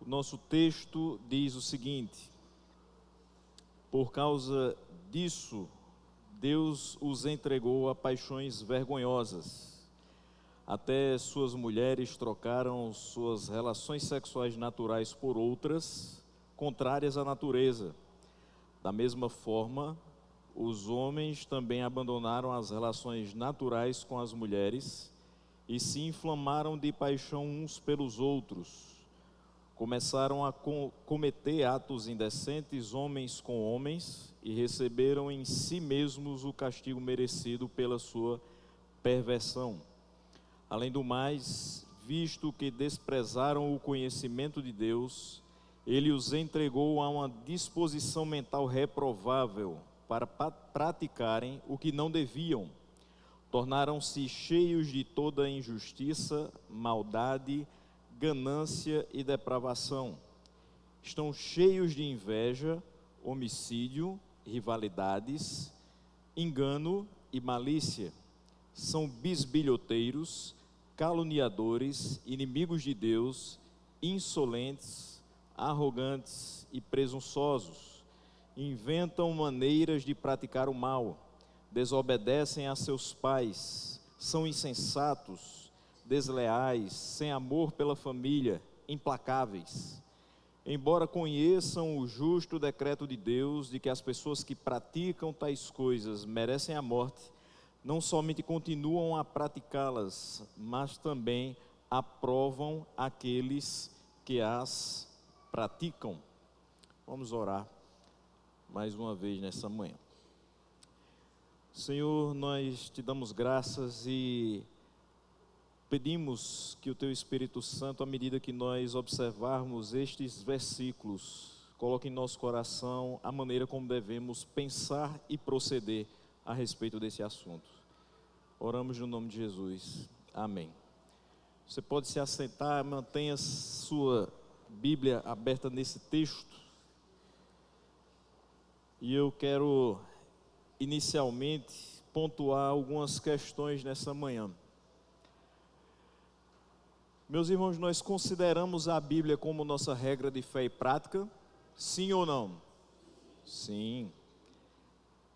Nosso texto diz o seguinte: por causa disso, Deus os entregou a paixões vergonhosas. Até suas mulheres trocaram suas relações sexuais naturais por outras, contrárias à natureza. Da mesma forma, os homens também abandonaram as relações naturais com as mulheres e se inflamaram de paixão uns pelos outros. Começaram a cometer atos indecentes homens com homens e receberam em si mesmos o castigo merecido pela sua perversão. Além do mais, visto que desprezaram o conhecimento de Deus, Ele os entregou a uma disposição mental reprovável para praticarem o que não deviam. Tornaram-se cheios de toda injustiça, maldade, ganância e depravação. Estão cheios de inveja, homicídio, rivalidades, engano e malícia. São bisbilhoteiros, caluniadores, inimigos de Deus, insolentes, arrogantes e presunçosos. Inventam maneiras de praticar o mal, desobedecem a seus pais, são insensatos, desleais, sem amor pela família, implacáveis. Embora conheçam o justo decreto de Deus de que as pessoas que praticam tais coisas merecem a morte, não somente continuam a praticá-las, mas também aprovam aqueles que as praticam. Vamos orar mais uma vez nessa manhã. Senhor, nós te damos graças e pedimos que o Teu Espírito Santo, à medida que nós observarmos estes versículos, coloque em nosso coração a maneira como devemos pensar e proceder a respeito desse assunto. Oramos no nome de Jesus. Amém. Você pode se assentar, mantenha sua Bíblia aberta nesse texto. E eu quero inicialmente pontuar algumas questões nessa manhã. Meus irmãos, nós consideramos a Bíblia como nossa regra de fé e prática? Sim ou não? Sim.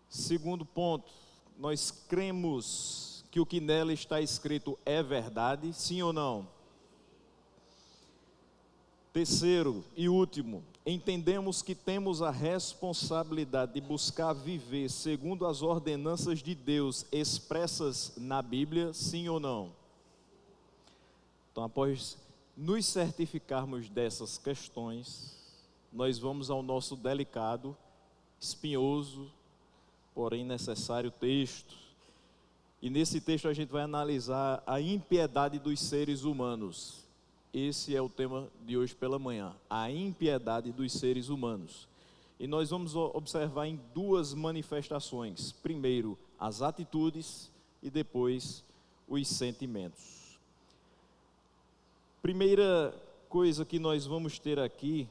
Segundo ponto, nós cremos que o que nela está escrito é verdade? Sim ou não? Terceiro e último, entendemos que temos a responsabilidade de buscar viver segundo as ordenanças de Deus expressas na Bíblia? Sim ou não? Então, após nos certificarmos dessas questões, nós vamos ao nosso delicado, espinhoso, porém necessário texto. E nesse texto a gente vai analisar a impiedade dos seres humanos. Esse é o tema de hoje pela manhã, a impiedade dos seres humanos. E nós vamos observar em duas manifestações. Primeiro, as atitudes e depois os sentimentos. Primeira coisa que nós vamos ter aqui,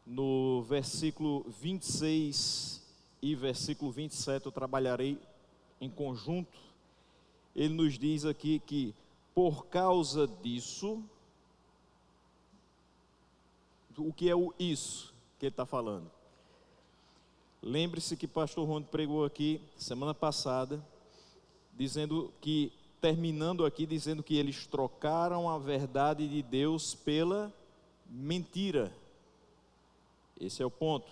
no versículo 26 e versículo 27, eu trabalharei em conjunto. Ele nos diz aqui que, por causa disso, o que é o isso que ele está falando? Lembre-se que o pastor Rony pregou aqui semana passada, terminando aqui dizendo que eles trocaram a verdade de Deus pela mentira. Esse é o ponto.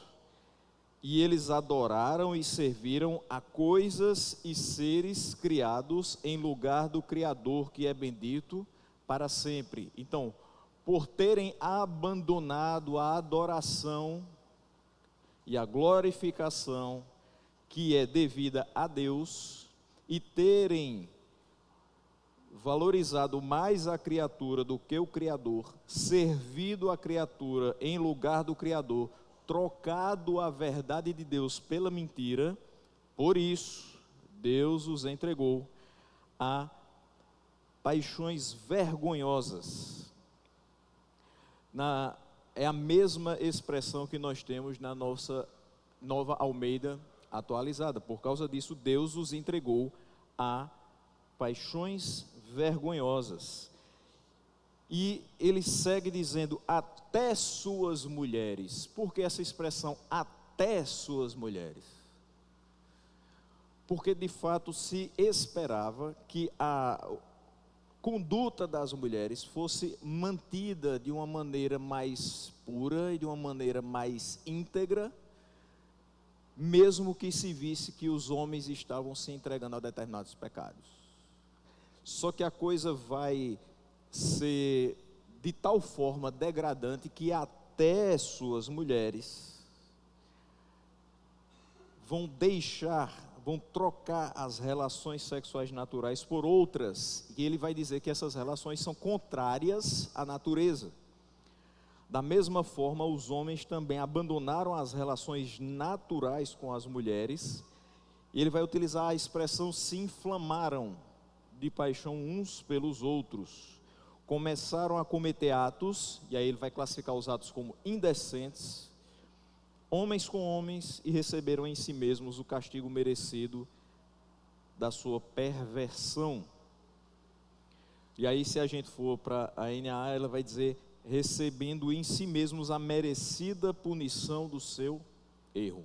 E eles adoraram e serviram a coisas e seres criados em lugar do Criador, que é bendito para sempre. Então, por terem abandonado a adoração e a glorificação que é devida a Deus, e terem valorizado mais a criatura do que o Criador, servido a criatura em lugar do Criador, trocado a verdade de Deus pela mentira, por isso Deus os entregou a paixões vergonhosas. É a mesma expressão que nós temos na nossa Nova Almeida atualizada. Por causa disso, Deus os entregou a paixões vergonhosas. E ele segue dizendo, até suas mulheres. Por que essa expressão, até suas mulheres? Porque de fato se esperava que a conduta das mulheres fosse mantida de uma maneira mais pura e de uma maneira mais íntegra, mesmo que se visse que os homens estavam se entregando a determinados pecados. Só que a coisa vai ser de tal forma degradante que até suas mulheres vão trocar as relações sexuais naturais por outras, e ele vai dizer que essas relações são contrárias à natureza. Da mesma forma, os homens também abandonaram as relações naturais com as mulheres, e ele vai utilizar a expressão se inflamaram de paixão uns pelos outros, começaram a cometer atos, e aí ele vai classificar os atos como indecentes, homens com homens, e receberam em si mesmos o castigo merecido da sua perversão. E aí, se a gente for para a NAA, ela vai dizer, recebendo em si mesmos a merecida punição do seu erro.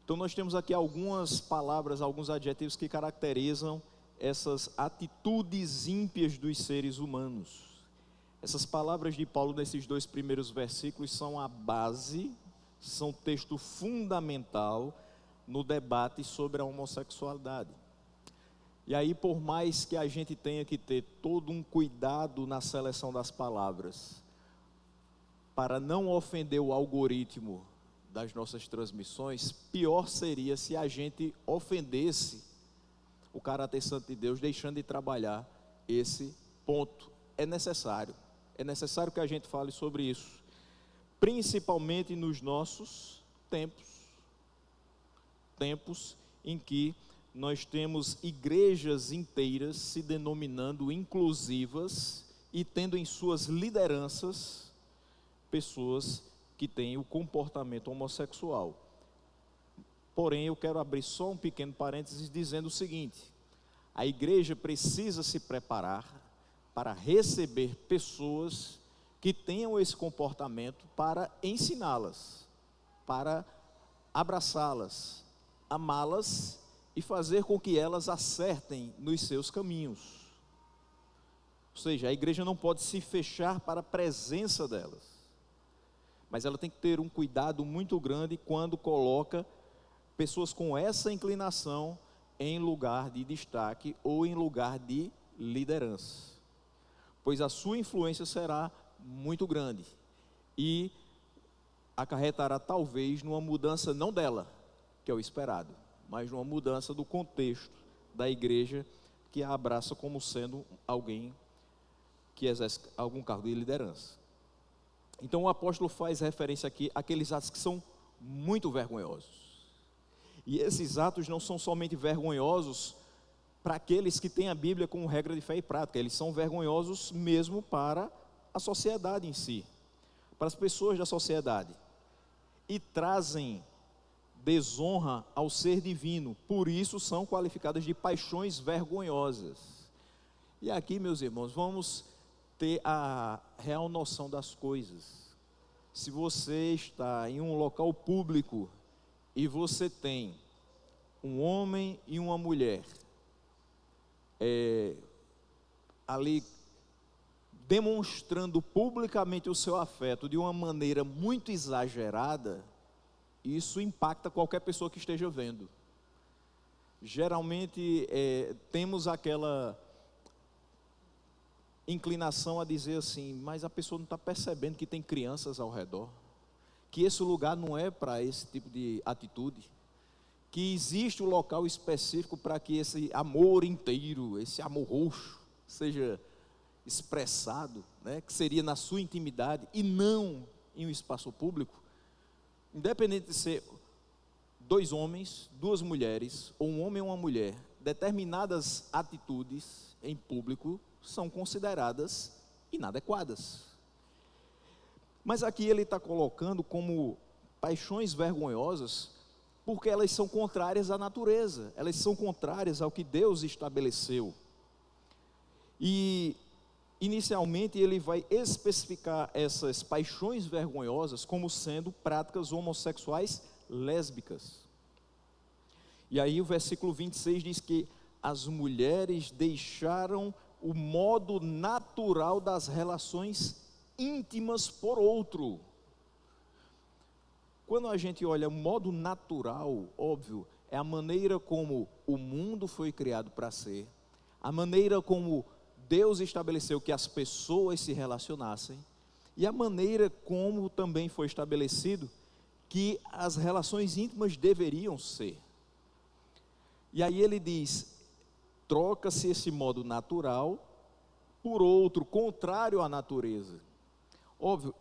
Então nós temos aqui algumas palavras, alguns adjetivos que caracterizam essas atitudes ímpias dos seres humanos. Essas palavras de Paulo nesses 2 primeiros versículos são a base, são texto fundamental no debate sobre a homossexualidade. E aí, por mais que a gente tenha que ter todo um cuidado na seleção das palavras, para não ofender o algoritmo das nossas transmissões, pior seria se a gente ofendesse o caráter santo de Deus, deixando de trabalhar esse ponto. É necessário que a gente fale sobre isso, principalmente nos nossos tempos em que nós temos igrejas inteiras se denominando inclusivas e tendo em suas lideranças pessoas que têm o comportamento homossexual. Porém, eu quero abrir só um pequeno parênteses dizendo o seguinte: a igreja precisa se preparar para receber pessoas que tenham esse comportamento, para ensiná-las, para abraçá-las, amá-las e fazer com que elas acertem nos seus caminhos. Ou seja, a igreja não pode se fechar para a presença delas, mas ela tem que ter um cuidado muito grande quando coloca pessoas com essa inclinação em lugar de destaque ou em lugar de liderança, pois a sua influência será muito grande e acarretará talvez numa mudança não dela, que é o esperado, mas numa mudança do contexto da igreja que a abraça como sendo alguém que exerce algum cargo de liderança. Então o apóstolo faz referência aqui àqueles atos que são muito vergonhosos. E esses atos não são somente vergonhosos para aqueles que têm a Bíblia como regra de fé e prática, eles são vergonhosos mesmo para a sociedade em si, para as pessoas da sociedade, e trazem desonra ao ser divino, por isso são qualificadas de paixões vergonhosas. E aqui, meus irmãos, vamos ter a real noção das coisas. Se você está em um local público e você tem um homem e uma mulher ali demonstrando publicamente o seu afeto de uma maneira muito exagerada, isso impacta qualquer pessoa que esteja vendo. Geralmente temos aquela inclinação a dizer assim, mas a pessoa não está percebendo que tem crianças ao redor, que esse lugar não é para esse tipo de atitude, que existe um local específico para que esse amor inteiro, esse amor roxo, seja expressado, né, que seria na sua intimidade e não em um espaço público. Independente de ser 2 homens, 2 mulheres, ou um homem e uma mulher, determinadas atitudes em público são consideradas inadequadas. Mas aqui ele está colocando como paixões vergonhosas, porque elas são contrárias à natureza, elas são contrárias ao que Deus estabeleceu. E inicialmente ele vai especificar essas paixões vergonhosas como sendo práticas homossexuais lésbicas. E aí o versículo 26 diz que as mulheres deixaram o modo natural das relações íntimas por outro. Quando a gente olha o modo natural, óbvio, é a maneira como o mundo foi criado para ser, a maneira como Deus estabeleceu que as pessoas se relacionassem, e a maneira como também foi estabelecido que as relações íntimas deveriam ser. E aí ele diz, troca-se esse modo natural por outro, contrário à natureza. Óbvio,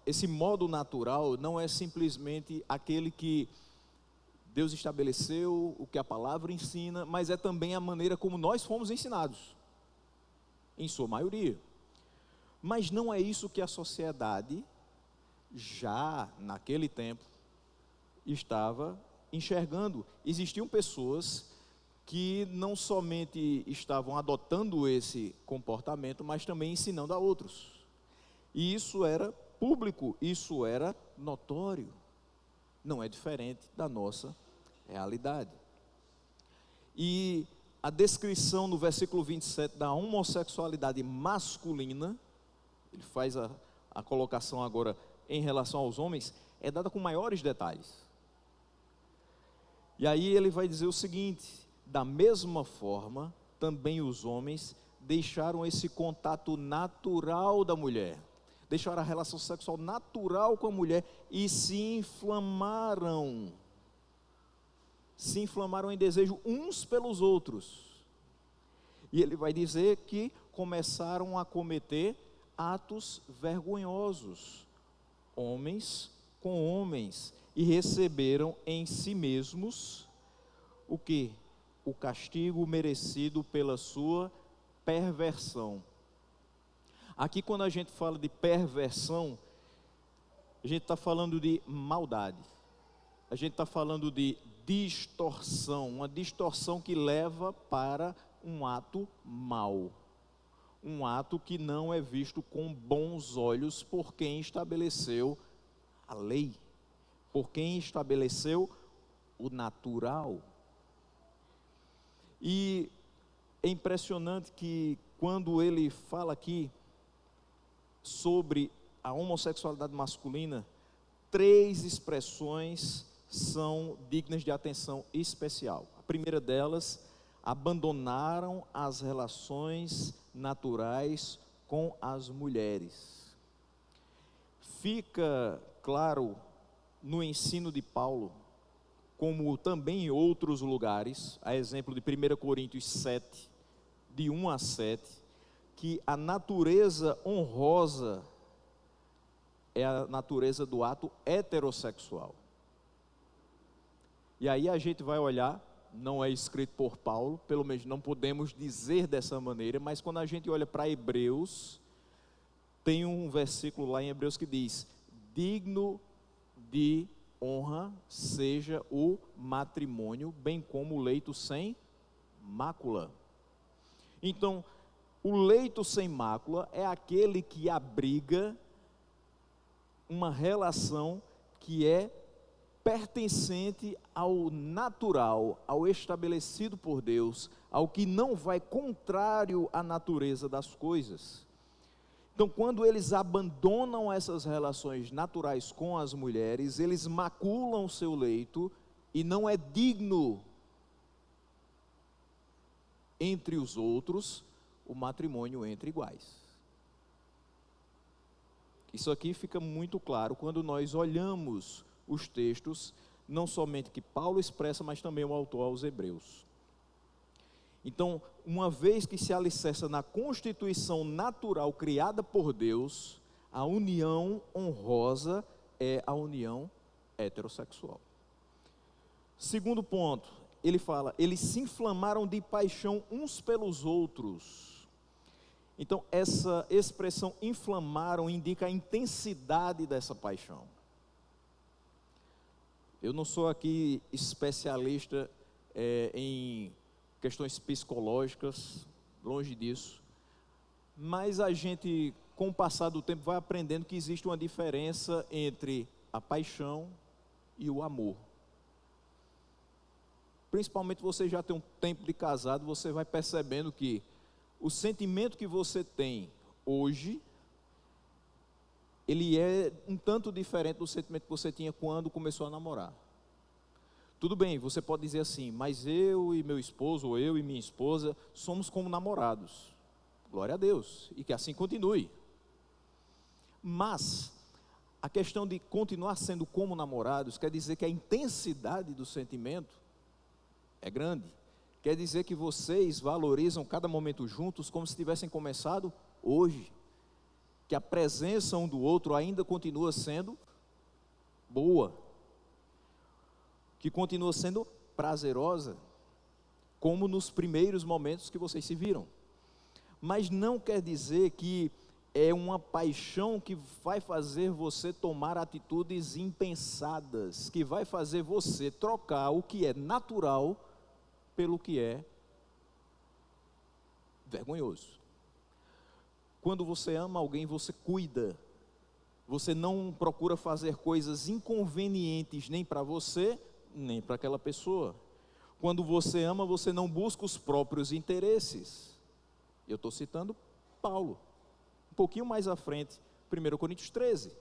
esse modo natural não é simplesmente aquele que Deus estabeleceu, o que a palavra ensina, mas é também a maneira como nós fomos ensinados, em sua maioria. Mas não é isso que a sociedade, já naquele tempo, estava enxergando. Existiam pessoas que não somente estavam adotando esse comportamento, mas também ensinando a outros. E isso era público, isso era notório. Não é diferente da nossa realidade. E a descrição no versículo 27 da homossexualidade masculina, ele faz a colocação agora em relação aos homens, é dada com maiores detalhes. E aí ele vai dizer o seguinte: da mesma forma, também os homens deixaram esse contato natural da mulher, deixaram a relação sexual natural com a mulher e se inflamaram em desejo uns pelos outros. E ele vai dizer que começaram a cometer atos vergonhosos, homens com homens, e receberam em si mesmos o que? O castigo merecido pela sua perversão. Aqui, quando a gente fala de perversão, a gente está falando de maldade, a gente está falando de distorção, uma distorção que leva para um ato mau, um ato que não é visto com bons olhos por quem estabeleceu a lei, por quem estabeleceu o natural. E é impressionante que quando ele fala aqui sobre a homossexualidade masculina, 3 expressões são dignas de atenção especial. A primeira delas, abandonaram as relações naturais com as mulheres. Fica claro no ensino de Paulo, como também em outros lugares, a exemplo de 1 Coríntios 7, de 1 a 7, que a natureza honrosa é a natureza do ato heterossexual. E aí a gente vai olhar, não é escrito por Paulo, pelo menos não podemos dizer dessa maneira, mas quando a gente olha para Hebreus, tem um versículo lá em Hebreus que diz: digno de honra seja o matrimônio, bem como o leito sem mácula. Então, o leito sem mácula é aquele que abriga uma relação que é pertencente ao natural, ao estabelecido por Deus, ao que não vai contrário à natureza das coisas. Então, quando eles abandonam essas relações naturais com as mulheres, eles maculam o seu leito e não é digno entre os outros o matrimônio entre iguais. Isso aqui fica muito claro quando nós olhamos os textos, não somente que Paulo expressa, mas também o autor aos Hebreus. Então, uma vez que se alicerça na constituição natural criada por Deus, a união honrosa é a união heterossexual. Segundo ponto, ele fala, eles se inflamaram de paixão uns pelos outros. Então, essa expressão inflamaram indica a intensidade dessa paixão. Eu não sou aqui especialista em questões psicológicas, longe disso, Mas a gente, com o passar do tempo, vai aprendendo que existe uma diferença entre a paixão e o amor. Principalmente você já tem um tempo de casado, você vai percebendo que o sentimento que você tem hoje, ele é um tanto diferente do sentimento que você tinha quando começou a namorar. Tudo bem, você pode dizer assim, mas eu e meu esposo, ou eu e minha esposa, somos como namorados. Glória a Deus, e que assim continue. Mas a questão de continuar sendo como namorados quer dizer que a intensidade do sentimento é grande. Quer dizer que vocês valorizam cada momento juntos como se tivessem começado hoje. Que a presença um do outro ainda continua sendo boa. Que continua sendo prazerosa, como nos primeiros momentos que vocês se viram. Mas não quer dizer que é uma paixão que vai fazer você tomar atitudes impensadas, que vai fazer você trocar o que é natural pelo que é vergonhoso. Quando você ama alguém, você cuida. Você não procura fazer coisas inconvenientes nem para você, nem para aquela pessoa. Quando você ama, você não busca os próprios interesses. Eu estou citando Paulo. Um pouquinho mais à frente, 1 Coríntios 13.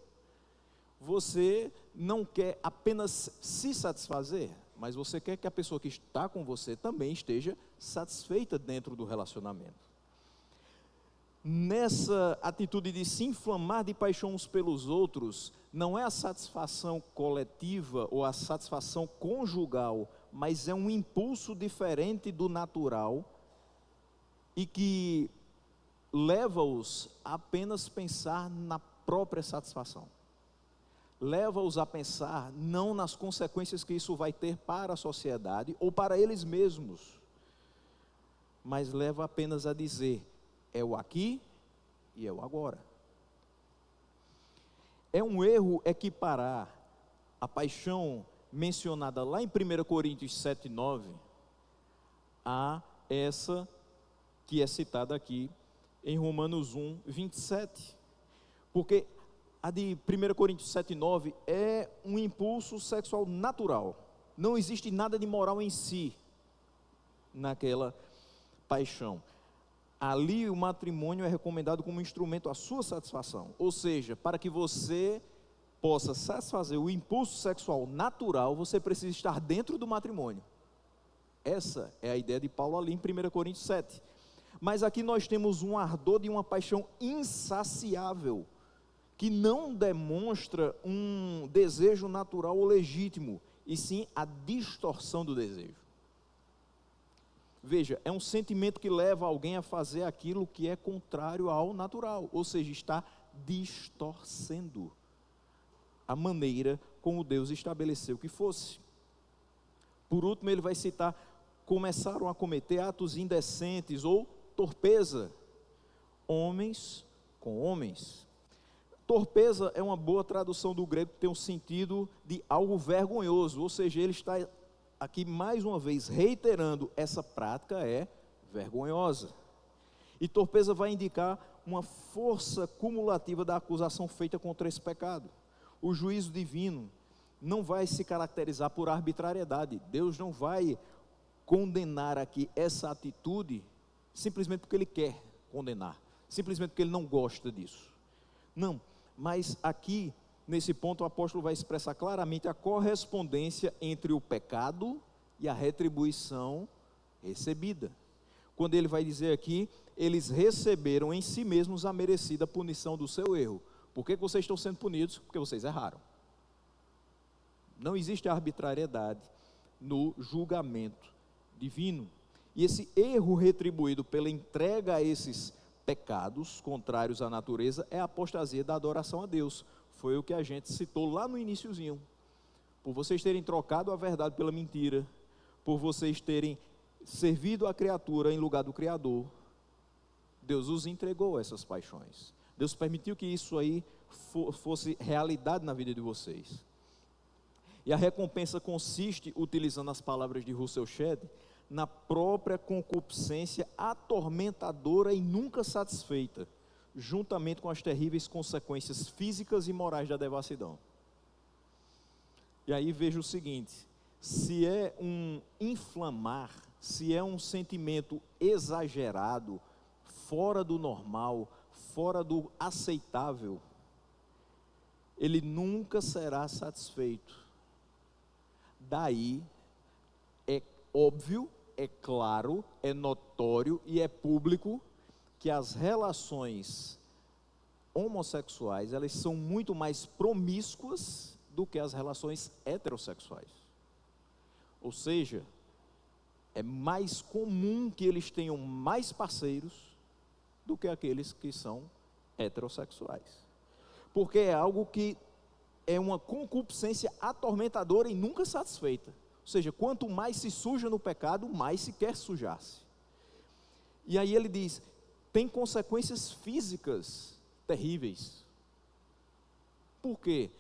Você não quer apenas se satisfazer, mas você quer que a pessoa que está com você também esteja satisfeita dentro do relacionamento. Nessa atitude de se inflamar de paixão uns pelos outros, não é a satisfação coletiva ou a satisfação conjugal, mas é um impulso diferente do natural e que leva-os a apenas pensar na própria satisfação. Leva-os a pensar não nas consequências que isso vai ter para a sociedade ou para eles mesmos, mas leva apenas a dizer, é o aqui e é o agora. É um erro equiparar a paixão mencionada lá em 1 Coríntios 7:9 a essa que é citada aqui em Romanos 1:27. Porque a de 1 Coríntios 7:9 é um impulso sexual natural. Não existe nada de moral em si naquela paixão. Ali o matrimônio é recomendado como instrumento à sua satisfação. Ou seja, para que você possa satisfazer o impulso sexual natural, você precisa estar dentro do matrimônio. Essa é a ideia de Paulo ali em 1 Coríntios 7. Mas aqui nós temos um ardor de uma paixão insaciável, que não demonstra um desejo natural ou legítimo, e sim a distorção do desejo. Veja, é um sentimento que leva alguém a fazer aquilo que é contrário ao natural, ou seja, está distorcendo a maneira como Deus estabeleceu que fosse. Por último, ele vai citar, começaram a cometer atos indecentes ou torpeza, homens com homens. Torpeza é uma boa tradução do grego que tem um sentido de algo vergonhoso, ou seja, ele está aqui mais uma vez reiterando, essa prática é vergonhosa. E torpeza vai indicar uma força cumulativa da acusação feita contra esse pecado. O juízo divino não vai se caracterizar por arbitrariedade. Deus não vai condenar aqui essa atitude simplesmente porque Ele quer condenar, simplesmente porque Ele não gosta disso. Não, mas aqui, nesse ponto, o apóstolo vai expressar claramente a correspondência entre o pecado e a retribuição recebida. Quando ele vai dizer aqui, eles receberam em si mesmos a merecida punição do seu erro. Por que vocês estão sendo punidos? Porque vocês erraram. Não existe arbitrariedade no julgamento divino. E esse erro retribuído pela entrega a esses pecados contrários à natureza é a apostasia da adoração a Deus. Foi o que a gente citou lá no iniciozinho. Por vocês terem trocado a verdade pela mentira, por vocês terem servido a criatura em lugar do Criador, Deus os entregou a essas paixões. Deus permitiu que isso aí fosse realidade na vida de vocês. E a recompensa consiste, utilizando as palavras de Russell Shedd, na própria concupiscência atormentadora e nunca satisfeita, juntamente com as terríveis consequências físicas e morais da devassidão. E aí veja o seguinte: se é um inflamar, se é um sentimento exagerado, fora do normal, fora do aceitável, ele nunca será satisfeito. Daí é óbvio, é claro, é notório e é público que as relações homossexuais, elas são muito mais promíscuas do que as relações heterossexuais. Ou seja, é mais comum que eles tenham mais parceiros do que aqueles que são heterossexuais. Porque é algo que é uma concupiscência atormentadora e nunca satisfeita. Ou seja, quanto mais se suja no pecado, mais se quer sujar-se. E aí ele diz, tem consequências físicas terríveis. Por quê?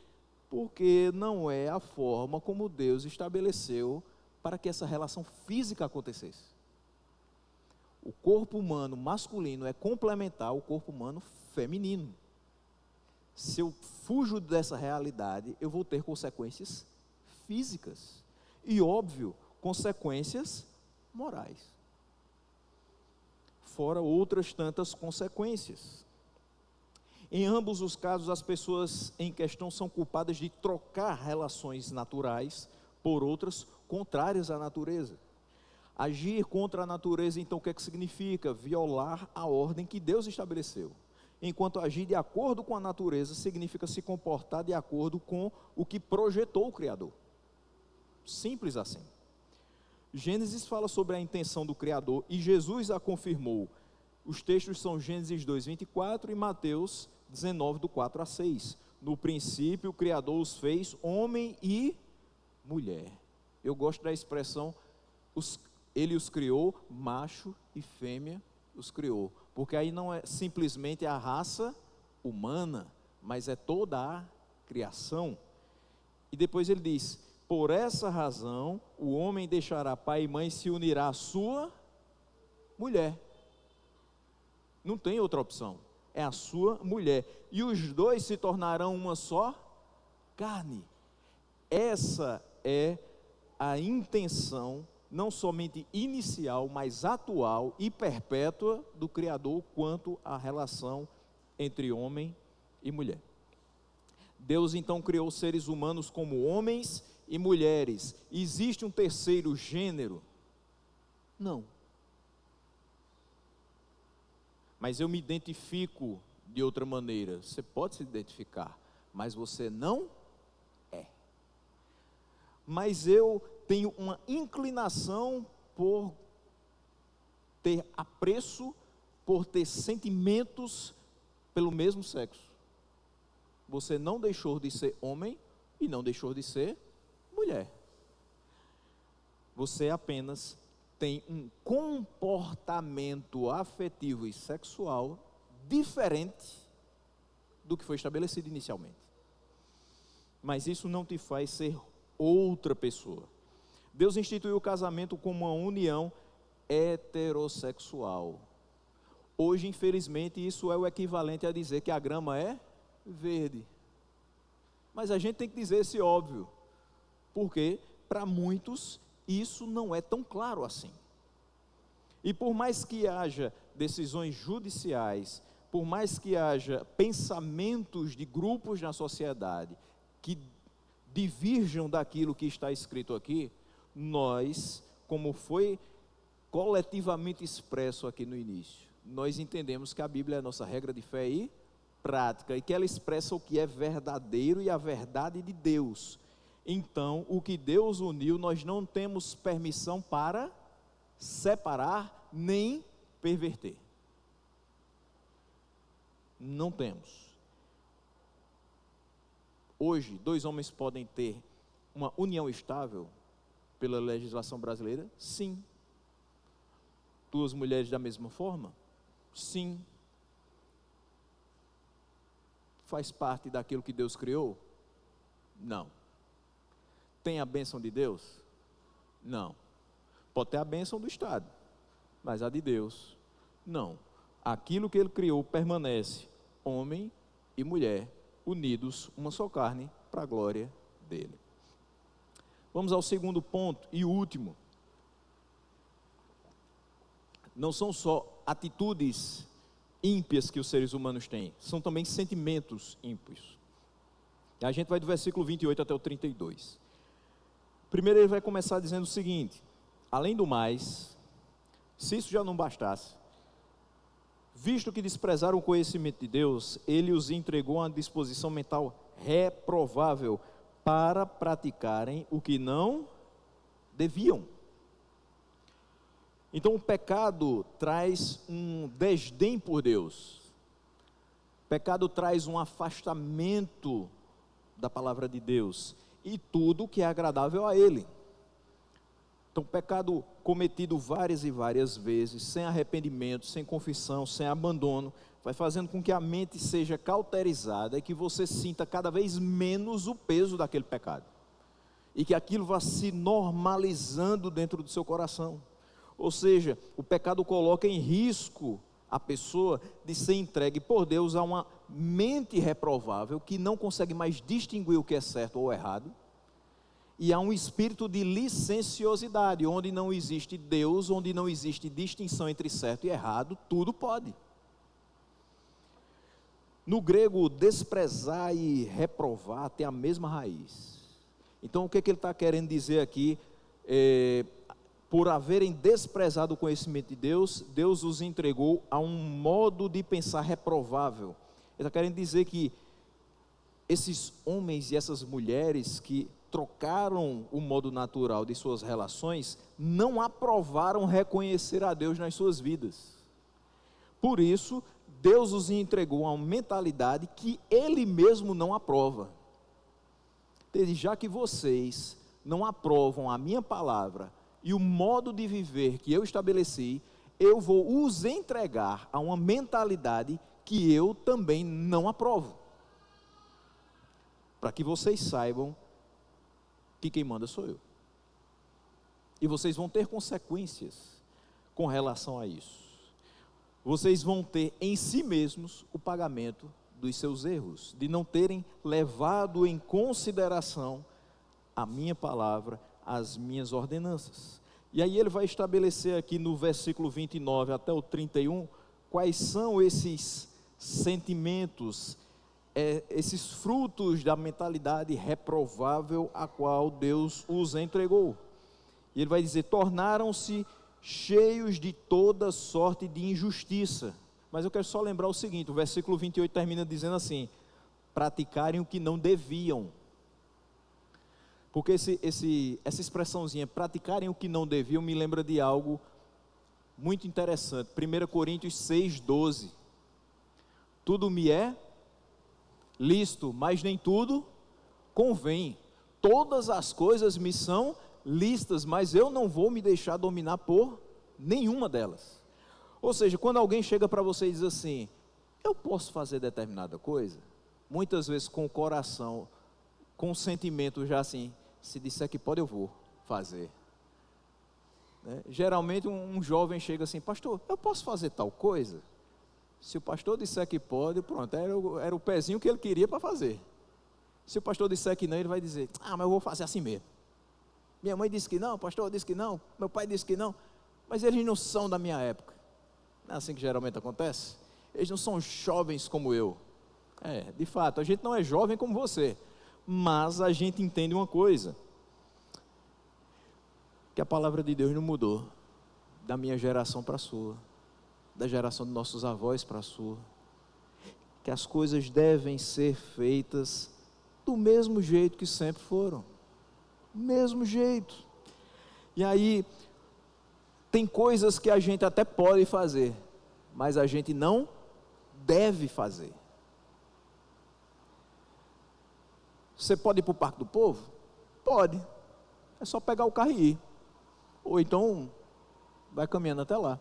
Porque não é a forma como Deus estabeleceu para que essa relação física acontecesse. O corpo humano masculino é complementar ao corpo humano feminino. Se eu fujo dessa realidade, eu vou ter consequências físicas. E, óbvio, consequências morais. Fora outras tantas consequências. Em ambos os casos, as pessoas em questão são culpadas de trocar relações naturais por outras contrárias à natureza. Agir contra a natureza, então, o que é que significa? Violar a ordem que Deus estabeleceu. Enquanto agir de acordo com a natureza significa se comportar de acordo com o que projetou o Criador. Simples assim. Gênesis fala sobre a intenção do Criador e Jesus a confirmou. Os textos são Gênesis 2, 24 e Mateus 19, do 4 a 6. No princípio, o Criador os fez homem e mulher. Eu gosto da expressão, ele os criou, macho e fêmea os criou. Porque aí não é simplesmente a raça humana, mas é toda a criação. E depois ele diz, por essa razão, o homem deixará pai e mãe e se unirá à sua mulher. Não tem outra opção, é a sua mulher. E os dois se tornarão uma só carne. Essa é a intenção, não somente inicial, mas atual e perpétua do Criador quanto à relação entre homem e mulher. Deus então criou seres humanos como homens e mulheres. Existe um terceiro gênero? Não. Mas eu me identifico de outra maneira. Você pode se identificar, mas você não é. Mas eu tenho uma inclinação por ter apreço, por ter sentimentos pelo mesmo sexo. Você não deixou de ser homem e não deixou de ser mulher. Você apenas tem um comportamento afetivo e sexual diferente do que foi estabelecido inicialmente. Mas isso não te faz ser outra pessoa. Deus instituiu o casamento como uma união heterossexual. Hoje, infelizmente, isso é o equivalente a dizer que a grama é verde. Mas a gente tem que dizer esse óbvio, porque para muitos isso não é tão claro assim. E por mais que haja decisões judiciais, por mais que haja pensamentos de grupos na sociedade que divirjam daquilo que está escrito aqui, nós, como foi coletivamente expresso aqui no início, nós entendemos que a Bíblia é a nossa regra de fé e prática, e que ela expressa o que é verdadeiro e a verdade de Deus. Então, o que Deus uniu, nós não temos permissão para separar nem perverter. Não temos. Hoje, dois homens podem ter uma união estável pela legislação brasileira? Sim. Duas mulheres da mesma forma? Sim. Faz parte daquilo que Deus criou? Não. Tem a bênção de Deus? Não. Pode ter a bênção do Estado, mas a de Deus, não. Aquilo que Ele criou permanece, homem e mulher, unidos, uma só carne, para a glória dEle. Vamos ao segundo ponto e último. Não são só atitudes ímpias que os seres humanos têm, são também sentimentos ímpios. E a gente vai do versículo 28 até o 32. Primeiro ele vai começar dizendo o seguinte: além do mais, se isso já não bastasse, visto que desprezaram o conhecimento de Deus, Ele os entregou a uma disposição mental reprovável para praticarem o que não deviam. Então o pecado traz um desdém por Deus. O pecado traz um afastamento da palavra de Deus e tudo que é agradável a Ele. Então o pecado cometido várias e várias vezes, sem arrependimento, sem confissão, sem abandono, vai fazendo com que a mente seja cauterizada e que você sinta cada vez menos o peso daquele pecado. E que aquilo vá se normalizando dentro do seu coração. Ou seja, o pecado coloca em risco a pessoa de ser entregue por Deus a uma mente reprovável, que não consegue mais distinguir o que é certo ou errado, e há um espírito de licenciosidade, onde não existe Deus, onde não existe distinção entre certo e errado, tudo pode. No grego, desprezar e reprovar tem a mesma raiz. Então o que ele está querendo dizer aqui? Por haverem desprezado o conhecimento de Deus, Deus os entregou a um modo de pensar reprovável. Ele está querendo dizer que esses homens e essas mulheres que trocaram o modo natural de suas relações, não aprovaram reconhecer a Deus nas suas vidas. Por isso, Deus os entregou a uma mentalidade que Ele mesmo não aprova. Já que vocês não aprovam a minha palavra e o modo de viver que eu estabeleci, eu vou os entregar a uma mentalidade que eu também não aprovo. Para que vocês saibam que quem manda sou eu. E vocês vão ter consequências com relação a isso. Vocês vão ter em si mesmos o pagamento dos seus erros, de não terem levado em consideração a minha palavra, as minhas ordenanças. E aí ele vai estabelecer aqui no versículo 29 até o 31, quais são esses sentimentos, esses frutos da mentalidade reprovável a qual Deus os entregou. E ele vai dizer: tornaram-se cheios de toda sorte de injustiça. Mas eu quero só lembrar o seguinte, o versículo 28 termina dizendo assim: praticarem o que não deviam. Porque essa expressãozinha, praticarem o que não deviam, me lembra de algo muito interessante. 1 Coríntios 6,12. Tudo me é lícito, mas nem tudo convém. Todas as coisas me são lícitas, mas eu não vou me deixar dominar por nenhuma delas. Ou seja, quando alguém chega para você e diz assim: eu posso fazer determinada coisa, muitas vezes com o coração, com o sentimento já assim, se disser que pode, eu vou fazer. Geralmente um jovem chega assim: pastor, eu posso fazer tal coisa? Se o pastor disser que pode, pronto, era o pezinho que ele queria para fazer. Se o pastor disser que não, ele vai dizer: mas eu vou fazer assim mesmo. Minha mãe disse que não, o pastor disse que não, meu pai disse que não, mas eles não são da minha época. Não é assim que geralmente acontece? Eles não são jovens como eu. De fato, a gente não é jovem como você, mas a gente entende uma coisa, que a palavra de Deus não mudou, da minha geração para a sua, da geração de nossos avós para a sua, que as coisas devem ser feitas do mesmo jeito que sempre foram, mesmo jeito. E aí, tem coisas que a gente até pode fazer, mas a gente não deve fazer. Você pode ir para o Parque do Povo? Pode, é só pegar o carro e ir, ou então vai caminhando até lá.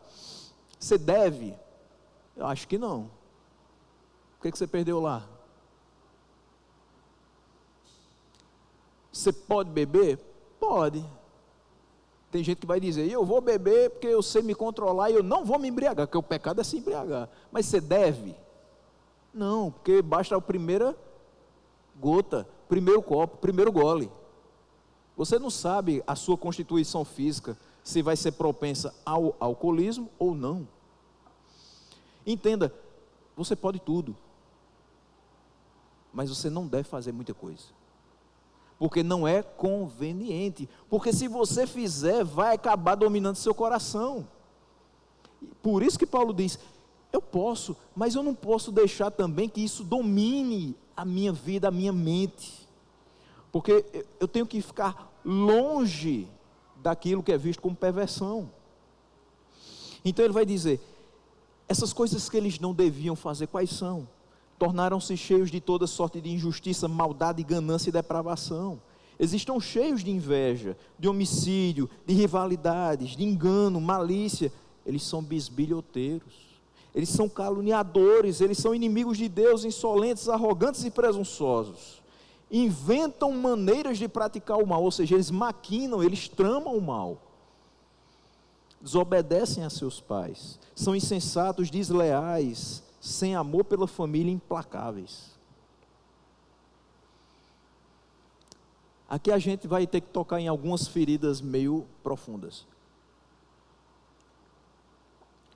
Você deve? Eu acho que não. O que você perdeu lá? Você pode beber? Pode. Tem gente que vai dizer, eu vou beber porque eu sei me controlar e eu não vou me embriagar, porque o pecado é se embriagar. Mas você deve? Não, porque basta a primeira gota, primeiro copo, primeiro gole. Você não sabe a sua constituição física, se vai ser propensa ao alcoolismo ou não. Entenda, você pode tudo, mas você não deve fazer muita coisa, porque não é conveniente, porque se você fizer, vai acabar dominando seu coração. Por isso que Paulo diz, eu posso, mas eu não posso deixar também que isso domine a minha vida, a minha mente, porque eu tenho que ficar longe daquilo que é visto como perversão. Então ele vai dizer, essas coisas que eles não deviam fazer, quais são? Tornaram-se cheios de toda sorte de injustiça, maldade, ganância e depravação. Eles estão cheios de inveja, de homicídio, de rivalidades, de engano, malícia. Eles são bisbilhoteiros, eles são caluniadores, eles são inimigos de Deus, insolentes, arrogantes e presunçosos. Inventam maneiras de praticar o mal, ou seja, eles maquinam, eles tramam o mal. Desobedecem a seus pais, são insensatos, desleais, sem amor pela família, implacáveis. Aqui a gente vai ter que tocar em algumas feridas meio profundas,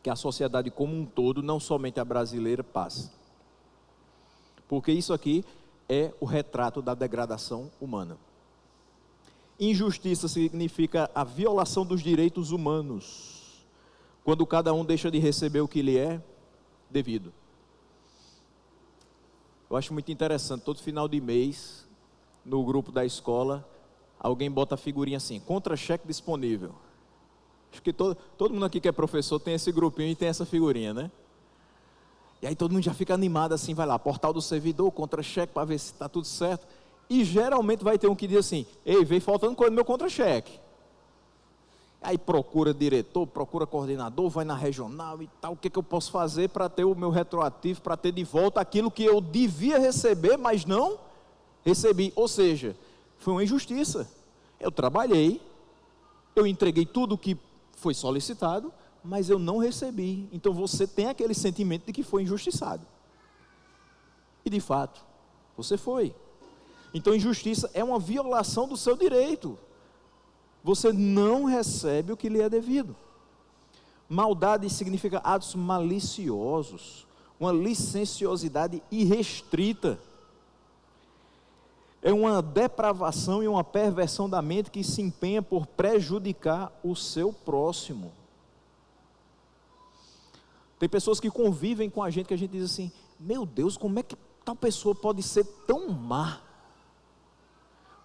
que a sociedade como um todo, não somente a brasileira, passa. Porque isso aqui é o retrato da degradação humana. Injustiça significa a violação dos direitos humanos, quando cada um deixa de receber o que lhe é devido. Eu acho muito interessante, todo final de mês, no grupo da escola, alguém bota a figurinha assim, contra-cheque disponível. Acho que todo mundo aqui que é professor tem esse grupinho e tem essa figurinha, né? E aí todo mundo já fica animado assim, vai lá, portal do servidor, contra-cheque para ver se está tudo certo. E geralmente vai ter um que diz assim, ei, veio faltando coisa no meu contra-cheque. Aí procura diretor, procura coordenador, vai na regional e tal, o que eu posso fazer para ter o meu retroativo, para ter de volta aquilo que eu devia receber, mas não recebi. Ou seja, foi uma injustiça. Eu trabalhei, eu entreguei tudo o que foi solicitado, mas eu não recebi. Então você tem aquele sentimento de que foi injustiçado. E de fato, você foi. Então injustiça é uma violação do seu direito. Você não recebe o que lhe é devido. Maldade significa atos maliciosos, uma licenciosidade irrestrita. É uma depravação e uma perversão da mente que se empenha por prejudicar o seu próximo. Tem pessoas que convivem com a gente que a gente diz assim, meu Deus, como é que tal pessoa pode ser tão má?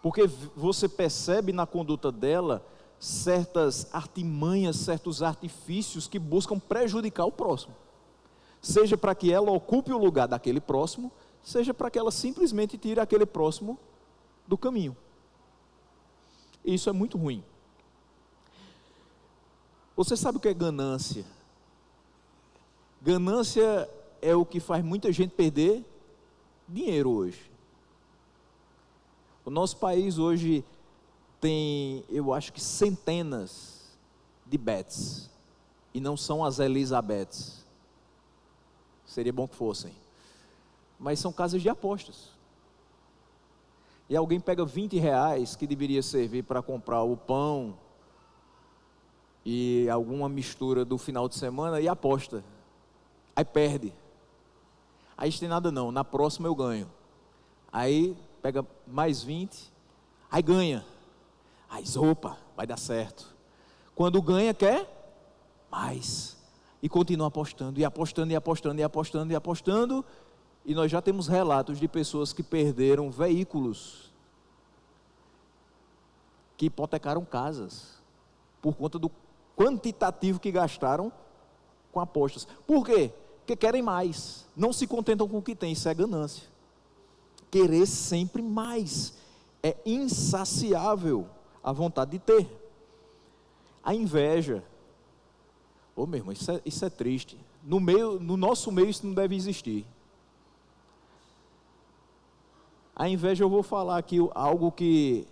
Porque você percebe na conduta dela certas artimanhas, certos artifícios que buscam prejudicar o próximo. Seja para que ela ocupe o lugar daquele próximo, seja para que ela simplesmente tire aquele próximo do caminho. Isso é muito ruim. Você sabe o que é ganância? Ganância é o que faz muita gente perder dinheiro hoje. O nosso país hoje tem, eu acho que centenas de bets, e não são as Elizabeths. Seria bom que fossem. Mas são casas de apostas. E alguém pega R$20 que deveria servir para comprar o pão e alguma mistura do final de semana e aposta. Aí perde. Aí não tem nada não, na próxima eu ganho. Aí pega mais 20, aí ganha. Aí opa, vai dar certo. Quando ganha, quer mais. E continua apostando, e apostando, e apostando, e apostando, e apostando. E nós já temos relatos de pessoas que perderam veículos, que hipotecaram casas, por conta do quantitativo que gastaram com apostas. Por quê? Porque querem mais, não se contentam com o que tem, isso é ganância. Querer sempre mais, é insaciável a vontade de ter. A inveja, meu irmão, isso é triste. No nosso meio isso não deve existir. A inveja, eu vou falar aqui algo que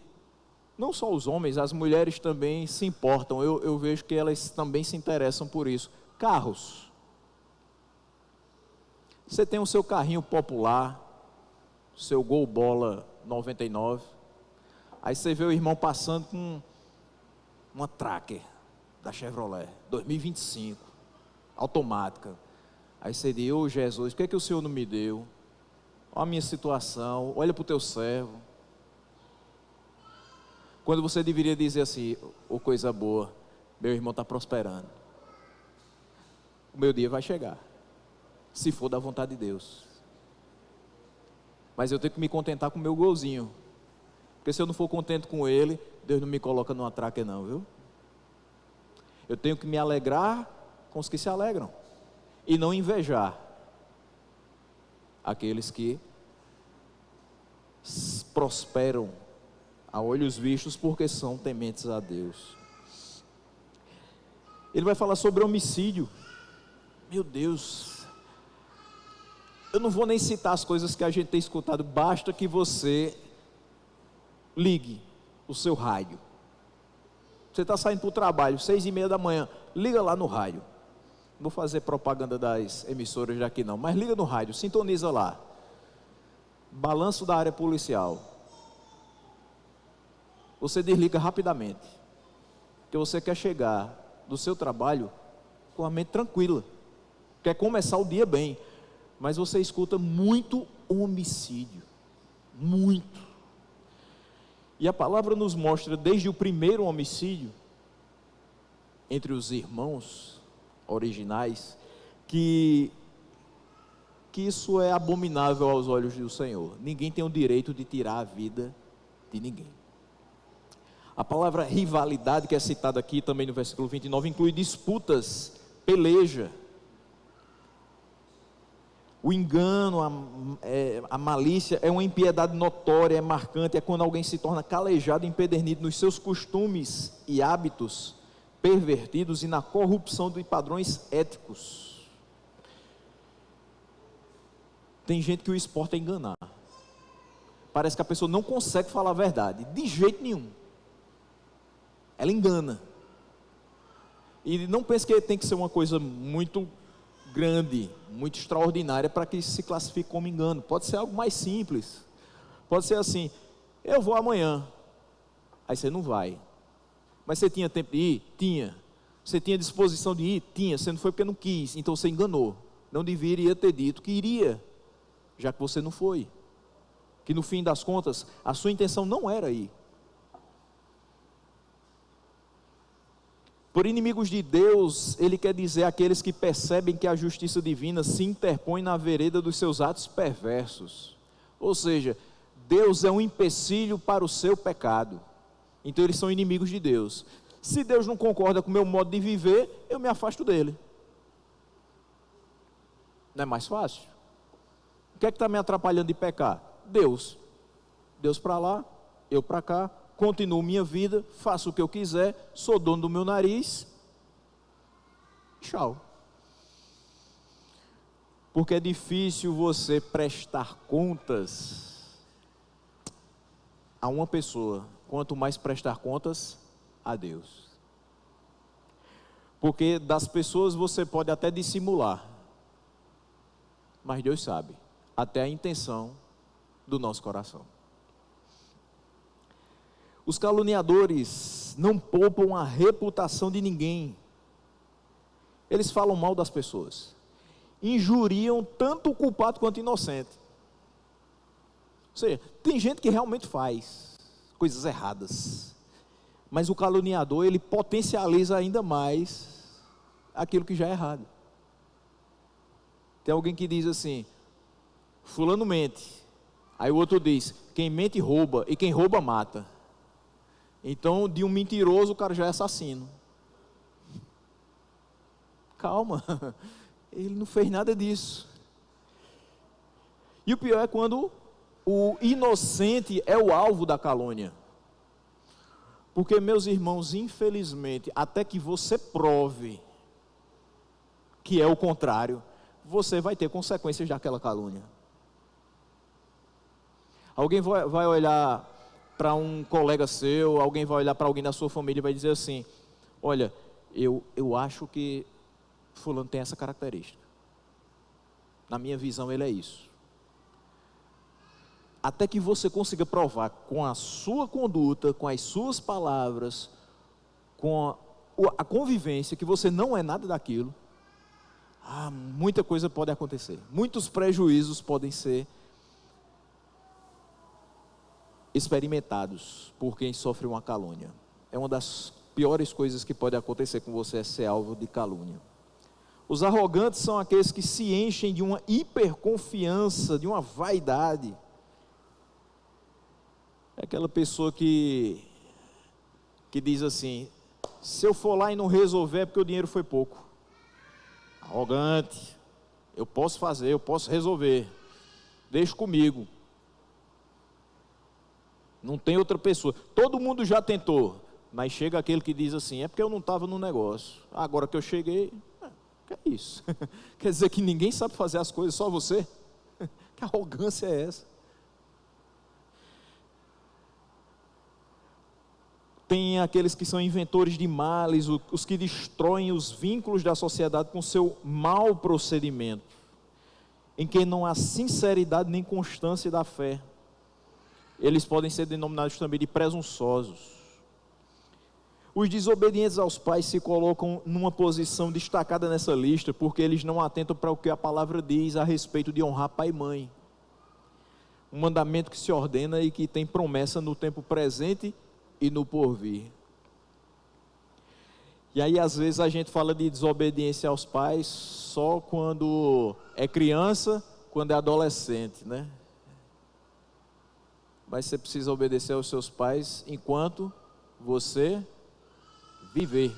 não só os homens, as mulheres também se importam. Eu vejo que elas também se interessam por isso. Carros. Você tem o seu carrinho popular, seu Gol Bola 99. Aí você vê o irmão passando com uma Tracker da Chevrolet, 2025, automática. Aí você diz: ô Jesus, por que é que o Senhor não me deu? Olha a minha situação, olha para o teu servo. Quando você deveria dizer assim: ô coisa boa, meu irmão está prosperando. O meu dia vai chegar, se for da vontade de Deus. Mas eu tenho que me contentar com o meu golzinho. Porque se eu não for contente com ele, Deus não me coloca numa Tracker não, viu? Eu tenho que me alegrar com os que se alegram. E não invejar aqueles que prosperam a olhos vistos porque são tementes a Deus. Ele vai falar sobre homicídio. Meu Deus, eu não vou nem citar as coisas que a gente tem escutado, basta que você ligue o seu rádio. Você está saindo para o trabalho, 6:30 da manhã, liga lá no rádio. Não vou fazer propaganda das emissoras daqui não, mas liga no rádio, sintoniza lá. Balanço da área policial. Você desliga rapidamente, porque você quer chegar do seu trabalho com a mente tranquila, quer começar o dia bem, mas você escuta muito homicídio, muito. E a palavra nos mostra desde o primeiro homicídio entre os irmãos originais que isso é abominável aos olhos do Senhor. Ninguém tem o direito de tirar a vida de ninguém. A palavra rivalidade, que é citada aqui também no versículo 29, inclui disputas, peleja. O engano, a malícia é uma impiedade notória, é marcante, é quando alguém se torna calejado, empedernido nos seus costumes e hábitos pervertidos e na corrupção de padrões éticos. Tem gente que o esporte é enganar. Parece que a pessoa não consegue falar a verdade, de jeito nenhum. Ela engana. E não pense que tem que ser uma coisa muito grande, muito extraordinária para que isso se classifique como engano. Pode ser algo mais simples. Pode ser assim: eu vou amanhã. Aí você não vai. Mas você tinha tempo de ir? Tinha. Você tinha disposição de ir? Tinha. Você não foi porque não quis, então você enganou. Não deveria ter dito que iria, já que você não foi. Que no fim das contas, a sua intenção não era ir. Por inimigos de Deus, ele quer dizer aqueles que percebem que a justiça divina se interpõe na vereda dos seus atos perversos. Ou seja, Deus é um empecilho para o seu pecado. Então eles são inimigos de Deus. Se Deus não concorda com o meu modo de viver, eu me afasto dele. Não é mais fácil? O que é que está me atrapalhando de pecar? Deus. Deus para lá, eu para cá. Continuo minha vida, faço o que eu quiser, sou dono do meu nariz. Tchau. Porque é difícil você prestar contas a uma pessoa, quanto mais prestar contas a Deus. Porque das pessoas você pode até dissimular, mas Deus sabe até a intenção do nosso coração. Os caluniadores não poupam a reputação de ninguém. Eles falam mal das pessoas, injuriam tanto o culpado quanto o inocente. Ou seja, tem gente que realmente faz coisas erradas, mas o caluniador, ele potencializa ainda mais aquilo que já é errado. Tem alguém que diz assim: fulano mente. Aí o outro diz: quem mente rouba, e quem rouba mata. Então, de um mentiroso, o cara já é assassino. Calma, ele não fez nada disso. E o pior é quando o inocente é o alvo da calúnia. Porque, meus irmãos, infelizmente, até que você prove que é o contrário, você vai ter consequências daquela calúnia. Alguém vai olhar para um colega seu, alguém vai olhar para alguém da sua família e vai dizer assim: olha, eu acho que fulano tem essa característica. Na minha visão ele é isso. Até que você consiga provar com a sua conduta, com as suas palavras, com a convivência, que você não é nada daquilo, muita coisa pode acontecer. Muitos prejuízos podem ser experimentados por quem sofre uma calúnia. É uma das piores coisas que pode acontecer com você, é ser alvo de calúnia. Os arrogantes são aqueles que se enchem de uma hiperconfiança, de uma vaidade. É aquela pessoa que diz assim: se eu for lá e não resolver é porque o dinheiro foi pouco. Arrogante, eu posso fazer, eu posso resolver, deixa comigo. Não tem outra pessoa. Todo mundo já tentou, mas chega aquele que diz assim: é porque eu não estava no negócio. Agora que eu cheguei, que é isso? Quer dizer que ninguém sabe fazer as coisas, só você? Que arrogância é essa? Tem aqueles que são inventores de males, os que destroem os vínculos da sociedade com seu mau procedimento, em que não há sinceridade nem constância da fé. Eles podem ser denominados também de presunçosos. Os desobedientes aos pais se colocam numa posição destacada nessa lista, porque eles não atentam para o que a palavra diz a respeito de honrar pai e mãe. Um mandamento que se ordena e que tem promessa no tempo presente e no porvir. E aí às vezes a gente fala de desobediência aos pais só quando é criança, quando é adolescente, né? Mas você precisa obedecer aos seus pais enquanto você viver.